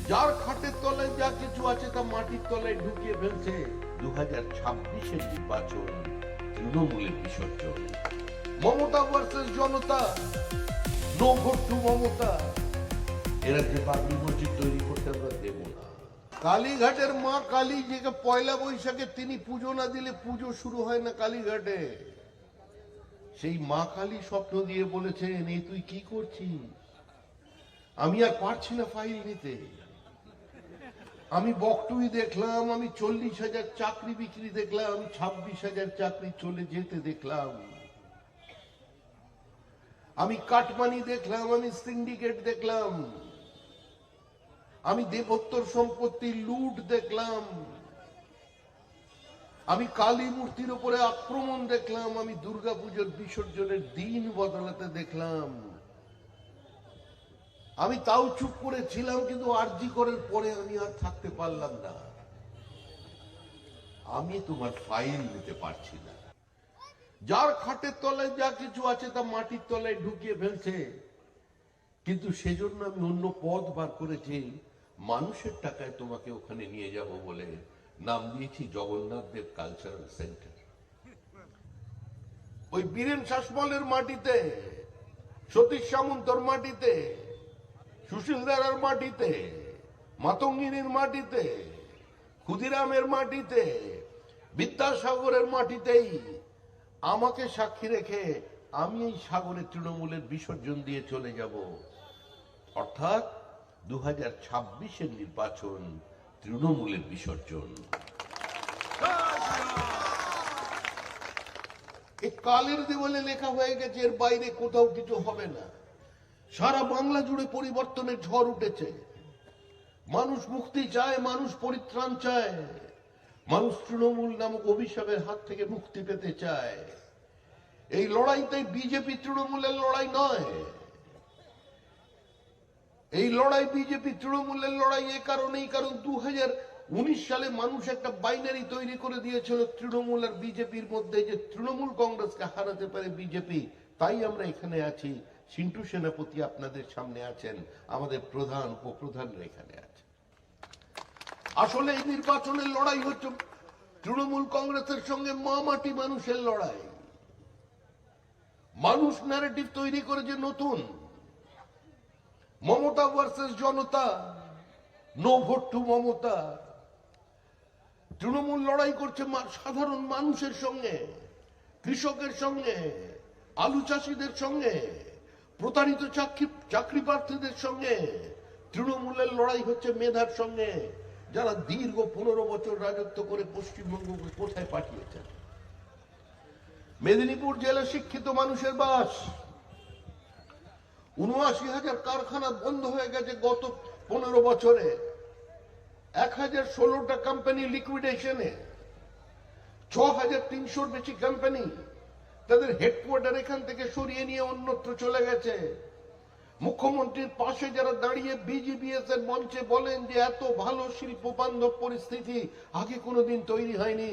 যার খাটের তলায় যা কিছু আছে তা মাটির তলায় ঢুকিয়ে ফেলছে। 2026-এর নির্বাচন তৃণমূলের বিসর্জন। মমতা ভার্সেস জনতা, নো ভোট টু মমতা। এরা যে বাবরি মসজিদ তৈরি করতে আমরা দেব না। কালীঘাটের মা কালী, যে পয়লা বৈশাখে তিনি পুজো না দিলে পুজো শুরু হয় না কালীঘাটে। সেই মা কালী স্বপ্ন দিয়ে বলেছেন, এই তুই কি করছিস? আমি আর পারছি না ফাইল নিতে। আমি বকটুই দেখলাম, আমি 40,000 চাকরি বিক্রি দেখলাম, 26,000 চাকরি চলে যেতে দেখলাম। আমি কাটমানি দেখলাম, আমি সিন্ডিকেট দেখলাম, আমি দেবোত্তর সম্পত্তি লুট দেখলাম, আমি কালী মূর্তির উপরে আক্রমণ দেখলাম, আমি দুর্গাপুজোর বিসর্জনের দিন বদলাতে দেখলাম। আমি তাও চুপ করেছিলাম, কিন্তু আরজি করার পরে আমি আর থাকতে পারলাম না। আমি তোমার ফাইল নিতে পারছি না। যার খাটের তলায় যা কিছু আছে তা মাটির তলায় ঢুকিয়ে ফেলছে। কিন্তু সেজন্য আমি অন্য পথ বার করেছি, মানুষের টাকায় তোমাকে ওখানে নিয়ে যাব বলে নাম দিয়েছি জগন্নাথ দেব কালচারাল সেন্টার। ওই বীরেন শাসমলের মাটিতে, সতীশ সামন্তর মাটিতে, সুশীল দারার মাটিতে, মাতঙ্গিনীর মাটিতে, ক্ষুদিরামের মাটিতে, বিদ্যাসাগরের মাটিতেই আমাকে সাক্ষী রেখে আমি এই সাগরে তৃণমূলের বিসর্জন দিয়ে চলে যাব। অর্থাৎ 2026-এর নির্বাচন তৃণমূলের বিসর্জন। এই কালের দেওয়ালে লেখা হয়ে গেছে, এর বাইরে কোথাও কিছু হবে না। সারা বাংলা জুড়ে পরিবর্তনের ঝড় উঠেছে। মানুষ মুক্তি চায়, মানুষ পরিত্রাণ চায়, মানুষ তৃণমূল নামক অভিশাপের হাত থেকে মুক্তি পেতে চায়। এই লড়াইতে বিজেপি তৃণমূলের লড়াই নয়। এই লড়াই বিজেপি তৃণমূলের লড়াই এ কারণেই, কারণ 2019 সালে মানুষ একটা বাইনারি তৈরি করে দিয়েছিল তৃণমূল আর বিজেপির মধ্যে, যে তৃণমূল কংগ্রেসকে হারাতে পারে বিজেপি। তাই আমরা এখানে আছি। সিন্টু সেনাপতি আপনাদের সামনে আছেন, আমাদের প্রধান উপপ্রধানরা এখানে আছে। আসলে এই নির্বাচনের লড়াই হচ্ছে তৃণমূল কংগ্রেসের সঙ্গে মাটি মানুষের লড়াই। মানুষ ন্যারেটিভ তৈরি করেছে নতুন, মমতা ভার্সেস জনতা, no vote to Mamata. Trinamool লড়াই করছে সাধারণ মানুষের সঙ্গে, কৃষকের সঙ্গে, আলু চাষিদের সঙ্গে, প্রতারিত চাকরি প্রার্থীদের সঙ্গে। তৃণমূলের লড়াই হচ্ছে মেধার সঙ্গে, যারা দীর্ঘ 15 বছর রাজত্ব করে পশ্চিমবঙ্গকে কোথায় পাঠিয়েছেন। মেদিনীপুর জেলা শিক্ষিত মানুষের বাস। ৭৯,০০০ কারখানা বন্ধ হয়ে গেছে গত 15 বছরে। 1016টা কোম্পানি লিকুইডেশনে। 6,300-র বেশি কোম্পানি তাদের হেডকোয়ার্টার এখান থেকে সরিয়ে নিয়ে অন্যত্র চলে গেছে। মুখ্যমন্ত্রীর পাশে যারা দাঁড়িয়ে বিজিবিএস এর মঞ্চে বলেন যে এত ভালো শিল্প বান্ধব পরিস্থিতি আগে কোনোদিন তৈরি হয়নি,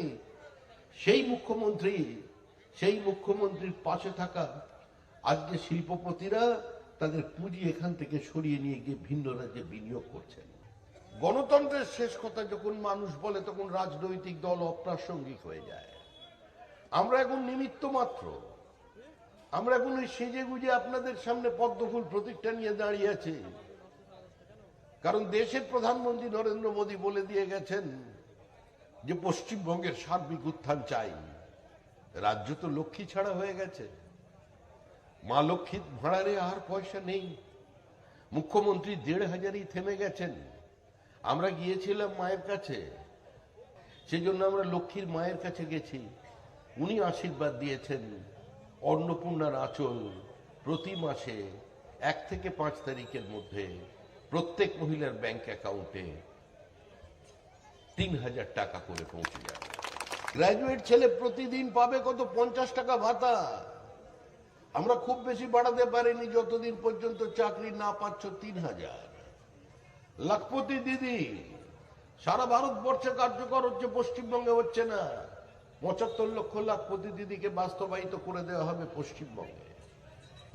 সেই মুখ্যমন্ত্রীর পাশে থাকা আজকে শিল্পপতিরা তাদের পুঁজি এখান থেকে সরিয়ে নিয়ে গিয়ে ভিন্ন রাজ্যে বিনিয়োগ করছেন। গণতন্ত্রের শেষ কথা যখন মানুষ বলে, তখন রাজনৈতিক দল অপ্রাসঙ্গিক হয়ে যায়। আমরা এখন নিমিত্ত মাত্র। আমরা এখন ওই সেজে গুজে আপনাদের সামনে পদ্মফুল প্রতীকটা নিয়ে দাঁড়িয়ে আছি, কারণ দেশের প্রধানমন্ত্রী নরেন্দ্র মোদী বলে দিয়ে গেছেন যে পশ্চিমবঙ্গের সার্বিক উত্থান চাই। রাজ্য তো লক্ষ্মী ছাড়া হয়ে গেছে, মা লক্ষ্মীর ভাড়ারে আর পয়সা নেই। মুখ্যমন্ত্রী ১,৫০০ই থেমে গেছেন। আমরা গিয়েছিলাম মায়ের কাছে, সেজন্য আমরা লক্ষ্মীর মায়ের কাছে গেছি। উনি আশীর্বাদ দিয়েছেন, অন্নপূর্ণার আঁচল প্রতি মাসে 1 থেকে 5 তারিখের মধ্যে প্রত্যেক মহিলার ব্যাংক অ্যাকাউন্টে ৩,০০০ টাকা করে পৌঁছে যাবে। গ্র্যাজুয়েট ছেলে প্রতিদিন পাবে কত? 50 টাকা ভাতা। আমরা খুব বেশি বাড়াতে পারিনি যতদিন পর্যন্ত চাকরি না পাচ্ছ 3,০০০। লাখপতি দিদি সারা ভারতবর্ষে কার্যকর হচ্ছে, পশ্চিমবঙ্গে হচ্ছে না। ৭৫ লক্ষ লাখপতি দিদিকে বাস্তবায়িত করে দেওয়া হবে পশ্চিমবঙ্গে।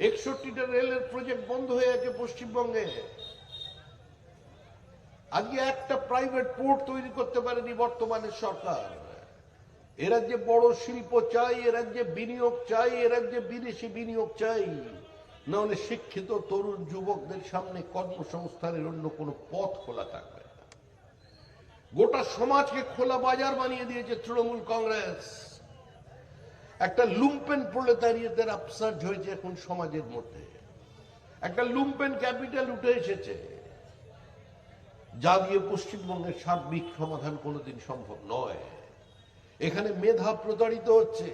61টা রেলের প্রজেক্ট বন্ধ হয়ে আছে পশ্চিমবঙ্গে। আজকে একটা প্রাইভেট পোর্ট তৈরি করতে পারেনি বর্তমানে সরকার। এ রাজ্যে বড় শিল্প চাই, এ রাজ্যে বিনিয়োগ চাই, এ রাজ্যে বিদেশি বিনিয়োগ চাই, না হলে শিক্ষিত তরুণ যুবকদের সামনে কর্মসংস্থানের অন্য কোনো পথ খোলা থাকবে না। গোটা সমাজকে খোলা বাজার বানিয়ে দিয়েছে তৃণমূল কংগ্রেস। একটা লুম্পেন প্রলেতারিয়েতের আপসার্জ হয়েছে এখন সমাজের মধ্যে, একটা লুম্পেন ক্যাপিটাল উঠে এসেছে, যা দিয়ে পশ্চিমবঙ্গের সার্বিক সমাধান কোনোদিন সম্ভব নয়। এখানে মেধা প্রতারিত হচ্ছে।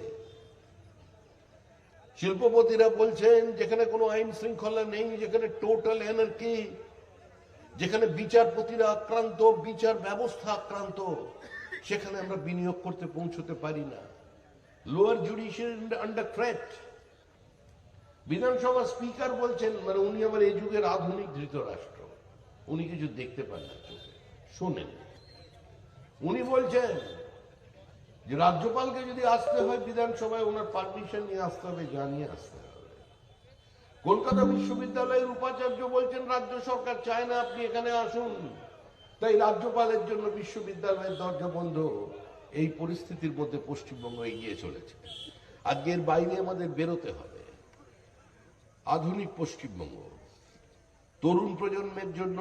শিল্পপতিরা বলছেন যেখানে কোনো আইন শৃঙ্খলা নেই, যেখানে টোটাল অ্যানার্কি, যেখানে বিচারপতিরা আক্রান্ত, বিচার ব্যবস্থা আক্রান্ত, সেখানে আমরা বিনিয়োগ করতে পৌঁছতে পারি না। Lower judiciary under threat. বিধানসভা স্পিকার বলছেন, মানে উনি আবার এই যুগের আধুনিক ধৃতরাষ্ট্র, উনি কিছু দেখতে পান না চোখে, শোনেন। উনি বলছেন যে রাজ্যপালকে যদি আসতে হয় বিধানসভায়, ওনার পারমিশন নিয়ে আসতে হবে, জানিয়ে আসতে হবে। কলকাতা বিশ্ববিদ্যালয়ের উপাচার্য বলছেন রাজ্য সরকার চায় না আপনি এখানে আসুন, তাই রাজ্যপালের জন্য বিশ্ববিদ্যালয়ের দরজা বন্ধ। এই পরিস্থিতির মধ্যে পশ্চিমবঙ্গ এগিয়ে চলেছে। আজকের বাইরে আমাদের বেরোতে হবে। আধুনিক পশ্চিমবঙ্গ, তরুণ প্রজন্মের জন্য,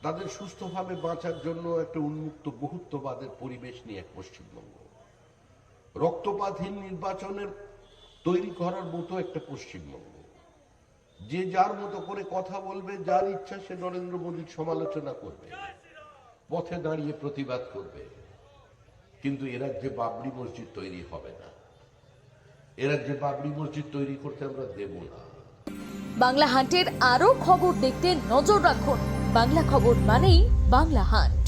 তাদের সুস্থভাবে বাঁচার জন্য একটা উন্মুক্ত বহুত্ববাদের পরিবেশ নিয়ে এক পশ্চিমবঙ্গ, রক্তপাতহীন নির্বাচনের তৈরি করার মতো একটা পশ্চিমবঙ্গ, যে যার মতো করে কথা বলবে, যার ইচ্ছা সে নরেন্দ্র মোদীর সমালোচনা করবে, পথে দাঁড়িয়ে প্রতিবাদ করবে, কিন্তু এ রাজ্যে বাবরি মসজিদ তৈরি হবে না। এ রাজ্যে বাবরি মসজিদ তৈরি করতে আমরা দেব না। বাংলা হান্টের আরো খবর দেখতে নজর রাখুন। বাংলা খবর মানেই বাংলা হান্ট।